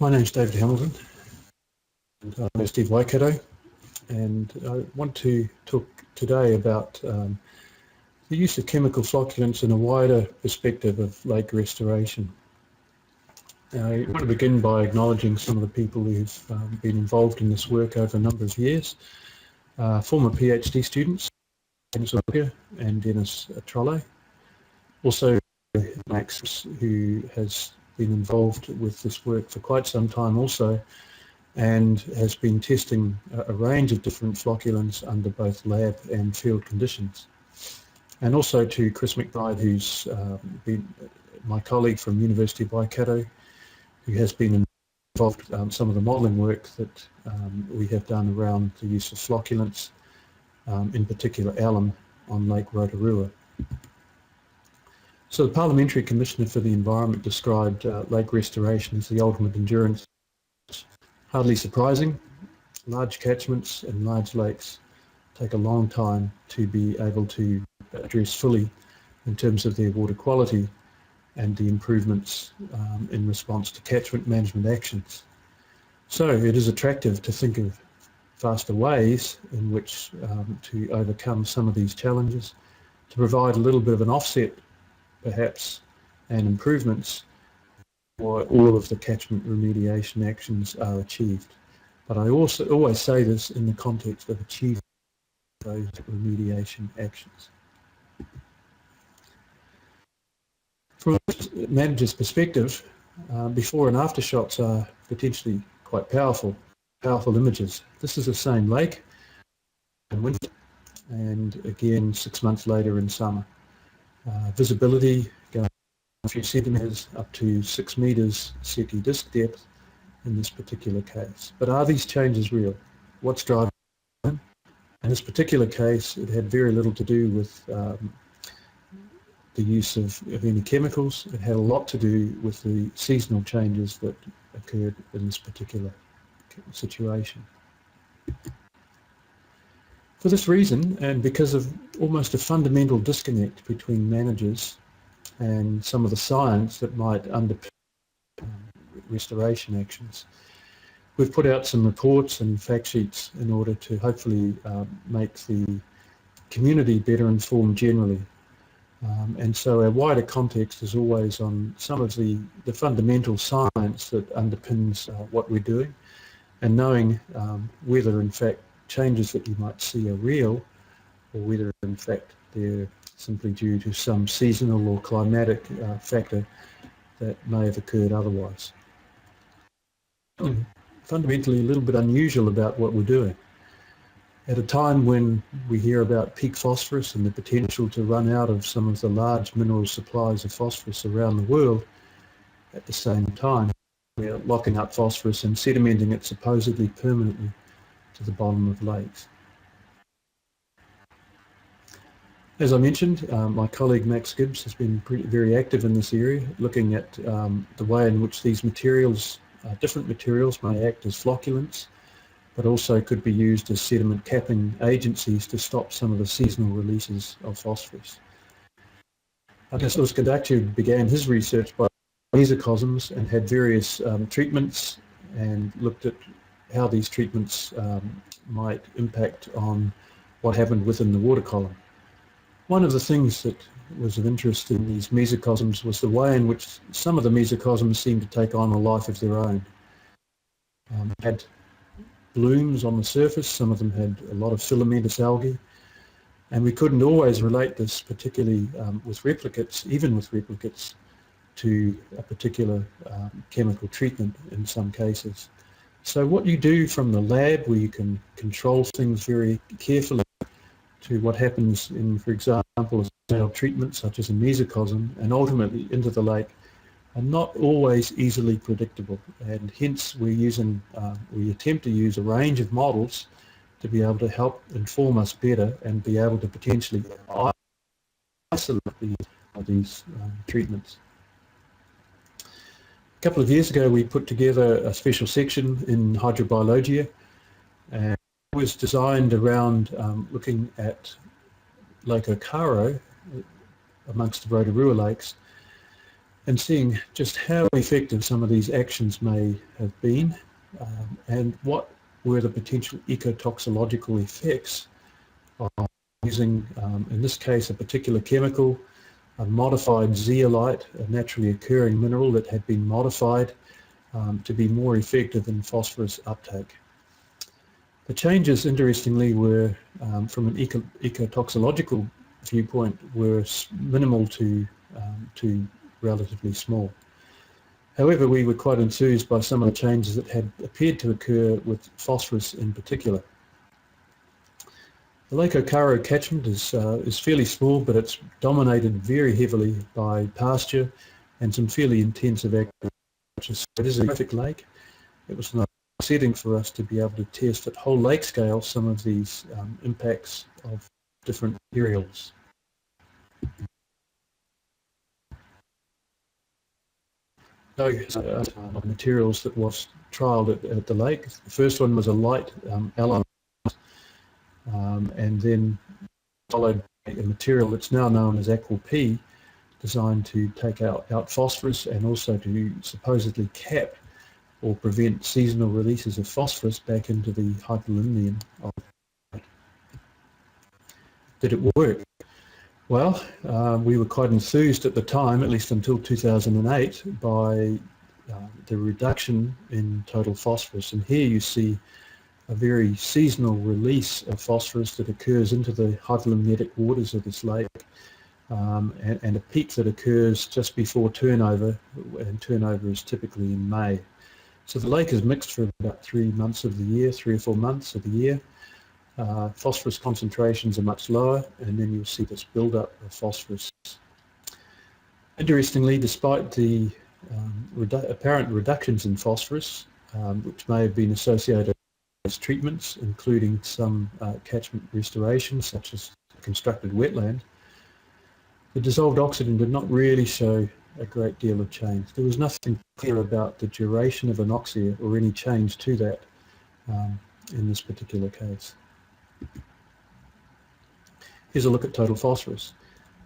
My name is David Hamilton, and I'm University of Waikato, and I want to talk today about the use of chemical flocculants in a wider perspective of lake restoration. I want to begin by acknowledging some of the people who've been involved in this work over a number of years. Former PhD students, Dennis Okareka and Dennis Trolle. Also Max, who has been involved with this work for quite some time also, and has been testing a range of different flocculants under both lab and field conditions. And also to Chris McBride, who's been my colleague from University of Waikato, who has been involved in some of the modelling work that we have done around the use of flocculants, in particular alum, on Lake Rotorua. So the Parliamentary Commissioner for the Environment described lake restoration as the ultimate endurance. Hardly surprising. Large catchments and large lakes take a long time to be able to address fully in terms of their water quality and the improvements in response to catchment management actions. So it is attractive to think of faster ways in which to overcome some of these challenges, to provide a little bit of an offset perhaps and improvements before all of the catchment remediation actions are achieved. But I also always say this in the context of achieving those remediation actions. From a manager's perspective, before and after shots are potentially quite powerful images. This is the same lake in winter and again 6 months later in summer. Visibility going a few centimetres up to 6 metres SETI disk depth in this particular case. But are these changes real? What's driving them? In this particular case, it had very little to do with the use of any chemicals. It had a lot to do with the seasonal changes that occurred in this particular situation. For this reason, and because of almost a fundamental disconnect between managers and some of the science that might underpin restoration actions, we've put out some reports and fact sheets in order to hopefully make the community better informed generally. And so our wider context is always on some of the fundamental science that underpins what we're doing, and knowing whether in fact changes that you might see are real, or whether in fact they're simply due to some seasonal or climatic factor that may have occurred otherwise. Fundamentally a little bit unusual about what we're doing. At a time when we hear about peak phosphorus and the potential to run out of some of the large mineral supplies of phosphorus around the world, at the same time we're locking up phosphorus and sedimenting it supposedly permanently to the bottom of lakes. As I mentioned, my colleague Max Gibbs has been very active in this area, looking at the way in which these materials, different materials, may act as flocculants, but also could be used as sediment capping agencies to stop some of the seasonal releases of phosphorus. Agustus Conductu began his research by mesocosms and had various treatments, and looked at how these treatments might impact on what happened within the water column. One of the things that was of interest in these mesocosms was the way in which some of the mesocosms seemed to take on a life of their own. Had blooms on the surface, some of them had a lot of filamentous algae, and we couldn't always relate this, particularly with replicates, even with replicates, to a particular chemical treatment in some cases. So what you do from the lab, where you can control things very carefully, to what happens in, for example, a cell treatment such as a mesocosm, and ultimately into the lake, are not always easily predictable, and hence we attempt to use a range of models to be able to help inform us better and be able to potentially isolate these treatments. A couple of years ago we put together a special section in hydrobiology, and it was designed around looking at Lake Okaro amongst the Rotorua lakes, and seeing just how effective some of these actions may have been, and what were the potential ecotoxicological effects of using, in this case, a particular chemical, a modified zeolite, a naturally occurring mineral that had been modified to be more effective in phosphorus uptake. The changes, interestingly, were, from an ecotoxicological viewpoint, were minimal to relatively small. However, we were quite enthused by some of the changes that had appeared to occur with phosphorus in particular. The Lake Okaro catchment is fairly small, but it's dominated very heavily by pasture and some fairly intensive agriculture. It is a perfect lake. It was an setting for us to be able to test at whole lake scale some of these impacts of different materials. Materials that was trialled at the lake. The first one was a light alum, and then followed a material that's now known as Aqua P, designed to take out phosphorus and also to supposedly cap or prevent seasonal releases of phosphorus back into the hypolimnium. Did it work? Well, we were quite enthused at the time, at least until 2008, by the reduction in total phosphorus. And here you see a very seasonal release of phosphorus that occurs into the hypolimnetic waters of this lake, and a peak that occurs just before turnover, and turnover is typically in May. So the lake is mixed for about 3 months of the year, 3 or 4 months of the year. Phosphorus concentrations are much lower, and then you'll see this build-up of phosphorus. Interestingly, despite the apparent reductions in phosphorus, which may have been associated with treatments, including some catchment restoration, such as constructed wetland, the dissolved oxygen did not really show a great deal of change. There was nothing clear about the duration of anoxia or any change to that in this particular case. Here's a look at total phosphorus.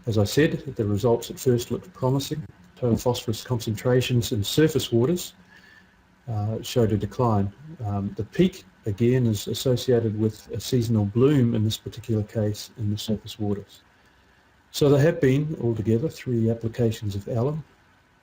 As I said, the results at first looked promising. Total phosphorus concentrations in surface waters showed a decline. The peak, again, is associated with a seasonal bloom, in this particular case, in the surface waters. So there have been, altogether, 3 applications of alum,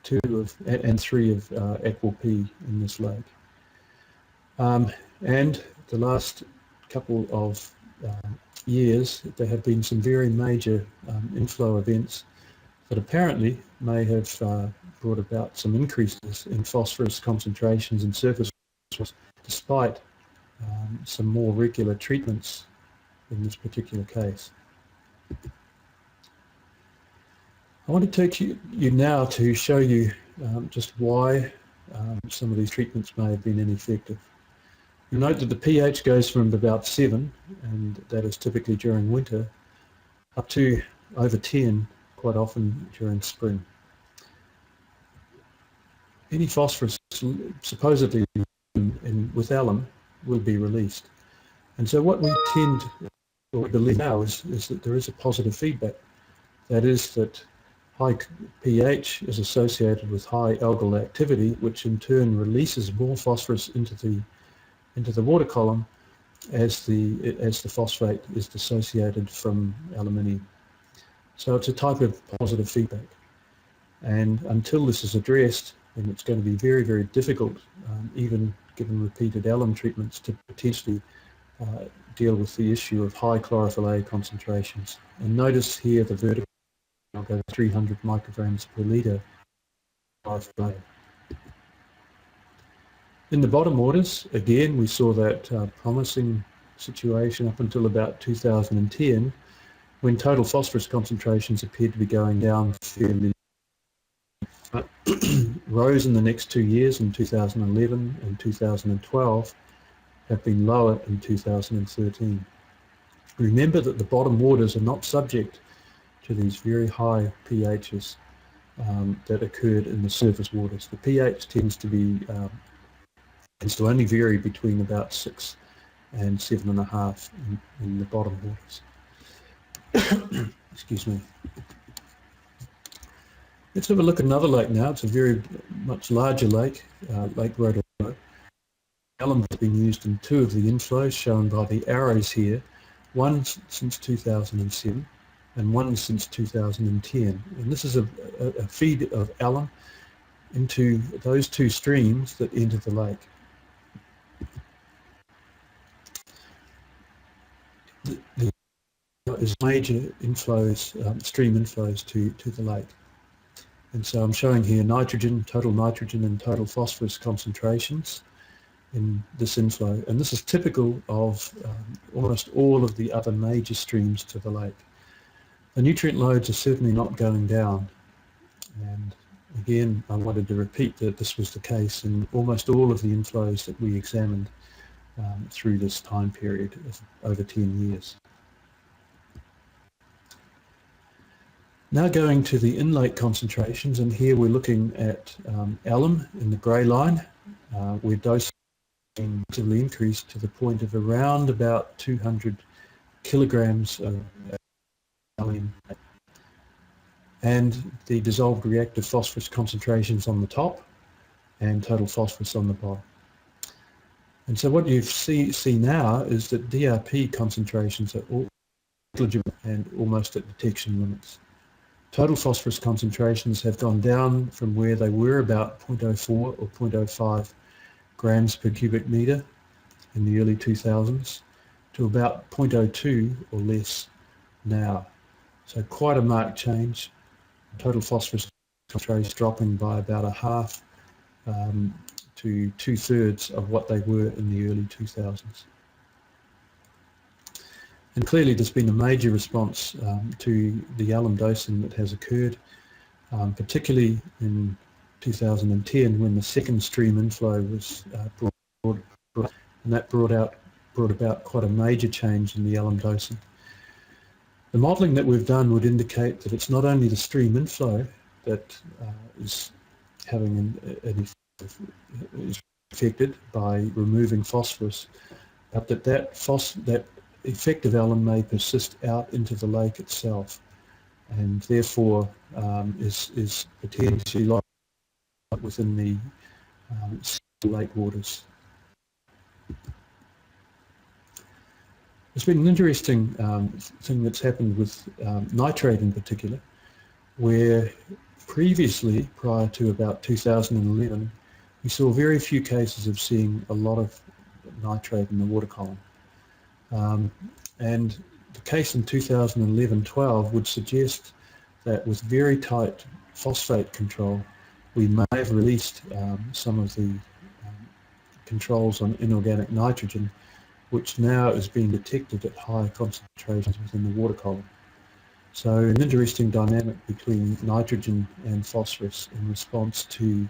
2 and 3 of Aqua P in this lake. And the last couple of years, there have been some very major inflow events that apparently may have brought about some increases in phosphorus concentrations in surface waters, despite some more regular treatments in this particular case. I want to take you now to show you just why some of these treatments may have been ineffective. You'll note that the pH goes from about 7, and that is typically during winter, up to over 10 quite often during spring. Any phosphorus supposedly with alum will be released. And so what we tend or believe now is that there is a positive feedback. That is that high pH is associated with high algal activity, which in turn releases more phosphorus into the water column as the phosphate is dissociated from aluminium. So it's a type of positive feedback. And until this is addressed, then it's going to be very, very difficult, even given repeated alum treatments, to potentially deal with the issue of high chlorophyll A concentrations. And notice here the vertical, I'll go 300 micrograms per litre chlorophyll A. In the bottom waters, again, we saw that promising situation up until about 2010, when total phosphorus concentrations appeared to be going down fairly, rose in the next 2 years in 2011 and 2012, have been lower in 2013. Remember that the bottom waters are not subject to these very high pHs that occurred in the surface waters. The pH tends to only vary between about 6 and 7.5 in the bottom waters. Excuse me. Let's have a look at another lake now. It's a very much larger lake, Lake Rotorua. Alum has been used in two of the inflows shown by the arrows here, one since 2007 and one since 2010. And this is a feed of alum into those two streams that enter the lake. There is major inflows, stream inflows to the lake. And so I'm showing here total nitrogen and total phosphorus concentrations in this inflow. And this is typical of almost all of the other major streams to the lake. The nutrient loads are certainly not going down. And again, I wanted to repeat that this was the case in almost all of the inflows that we examined through this time period of over 10 years. Now going to the in-lake concentrations, and here we're looking at alum in the grey line, where dosing relatively increased to the point of around about 200 kilograms of alum, and the dissolved reactive phosphorus concentrations on the top and total phosphorus on the bottom. And so what you see now is that DRP concentrations are all negligible and almost at detection limits. Total phosphorus concentrations have gone down from where they were about 0.04 or 0.05 grams per cubic metre in the early 2000s to about 0.02 or less now. So quite a marked change. Total phosphorus concentrations dropping by about a half to 2/3 of what they were in the early 2000s. And clearly there's been a major response to the alum dosing that has occurred, particularly in 2010 when the second stream inflow was brought, and that brought about quite a major change in the alum dosing. The modelling that we've done would indicate that it's not only the stream inflow that is having is affected by removing phosphorus, but that effective alum may persist out into the lake itself, and therefore is potentially locked within the lake waters. There's been an interesting thing that's happened with nitrate in particular, where previously, prior to about 2011, we saw very few cases of seeing a lot of nitrate in the water column. And the case in 2011-12 would suggest that with very tight phosphate control, we may have released some of the controls on inorganic nitrogen, which now is being detected at higher concentrations within the water column. So an interesting dynamic between nitrogen and phosphorus in response to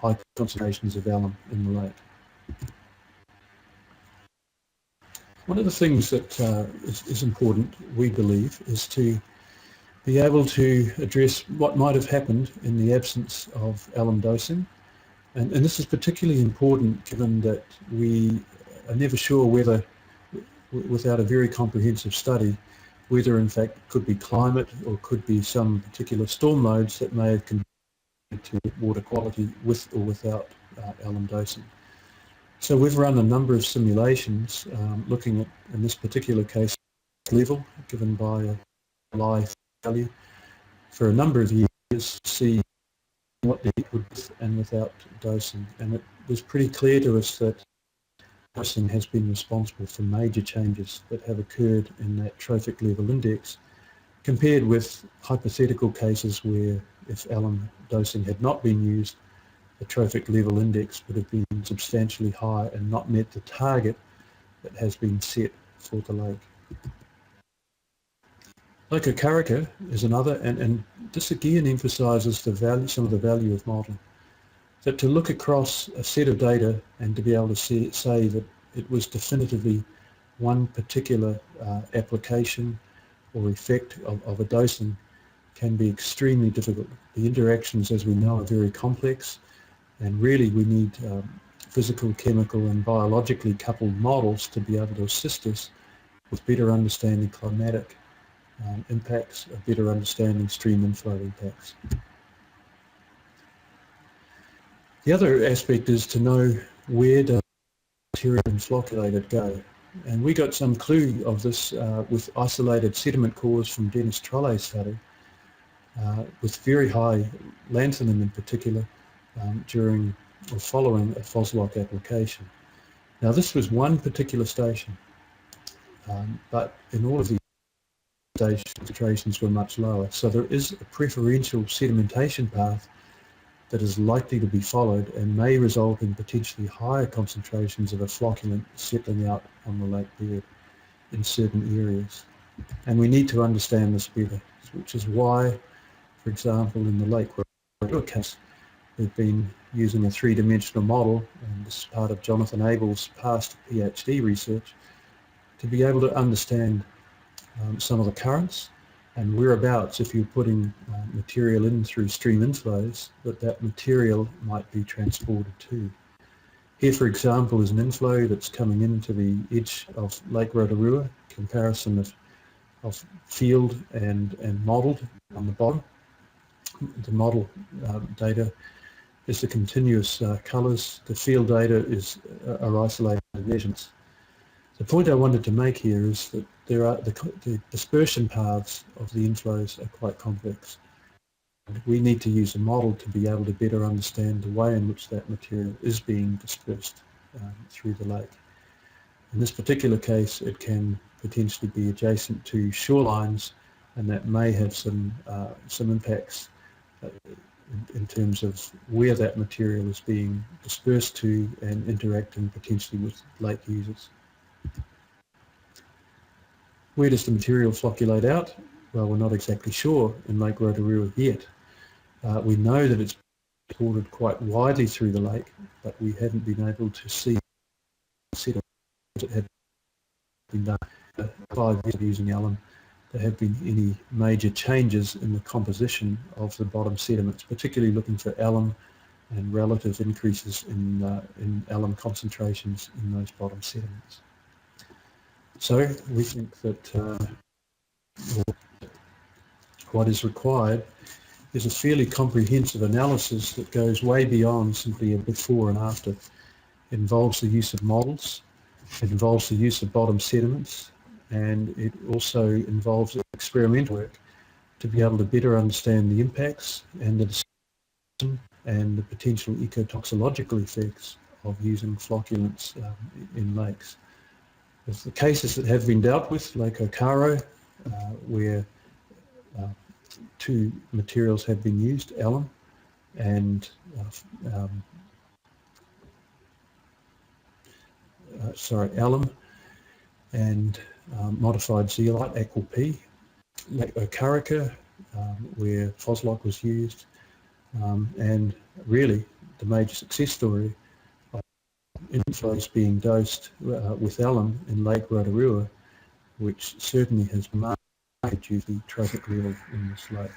high concentrations of alum in the lake. One of the things that is important, we believe, is to be able to address what might have happened in the absence of alum dosing. And this is particularly important given that we are never sure whether, without a very comprehensive study, whether in fact it could be climate or could be some particular storm loads that may have contributed to water quality with or without alum dosing. So we've run a number of simulations looking at, in this particular case, level given by a live value for a number of years to see what the heat would be with and without dosing. And it was pretty clear to us that dosing has been responsible for major changes that have occurred in that trophic level index, compared with hypothetical cases where if alum dosing had not been used, the trophic level index would have been substantially high and not met the target that has been set for the lake. Lake Okareka is another, and this again emphasises the value, some of the value of modelling. That to look across a set of data and to be able to say that it was definitively one particular application or effect of a dosing can be extremely difficult. The interactions, as we know, are very complex, and really we need physical, chemical and biologically coupled models to be able to assist us with better understanding climatic impacts, a better understanding stream inflow impacts. The other aspect is to know where does material and flocculated go. And we got some clue of this with isolated sediment cores from Dennis Trolle's study, with very high lanthanum in particular during or following a Phoslock application. Now this was one particular station, but in all of these stations concentrations were much lower. So there is a preferential sedimentation path that is likely to be followed and may result in potentially higher concentrations of a flocculant settling out on the lake bed in certain areas. And we need to understand this better, which is why, for example, in the Lake Rotorua case, we've been using a three-dimensional model, and this is part of Jonathan Abel's past PhD research, to be able to understand some of the currents and whereabouts, if you're putting material in through stream inflows, that material might be transported to. Here, for example, is an inflow that's coming into the edge of Lake Rotorua, comparison of field and modelled on the bottom. The model data is the continuous colours. The field data are isolated measurements. The point I wanted to make here is that the dispersion paths of the inflows are quite complex. We need to use a model to be able to better understand the way in which that material is being dispersed through the lake. In this particular case, it can potentially be adjacent to shorelines, and that may have some impacts in terms of where that material is being dispersed to and interacting potentially with lake users. Where does the material flocculate out? Well, we're not exactly sure in Lake Rotorua yet. We know that it's transported quite widely through the lake, but we haven't been able to see sediment that had been done 5 years using alum. There have been any major changes in the composition of the bottom sediments, particularly looking for alum and relative increases in alum concentrations in those bottom sediments. So we think that what is required is a fairly comprehensive analysis that goes way beyond simply a before and after. It involves the use of models, it involves the use of bottom sediments, and it also involves experimental work to be able to better understand the impacts and the potential ecotoxicological effects of using flocculants in lakes. With the cases that have been dealt with, Lake Okaro, where 2 materials have been used, alum and modified zeolite, Aqua P. Lake Okareka, where Phoslock was used, and really the major success story inflows being dosed with alum in Lake Rotorua, which certainly has marked due to trophic level in this lake.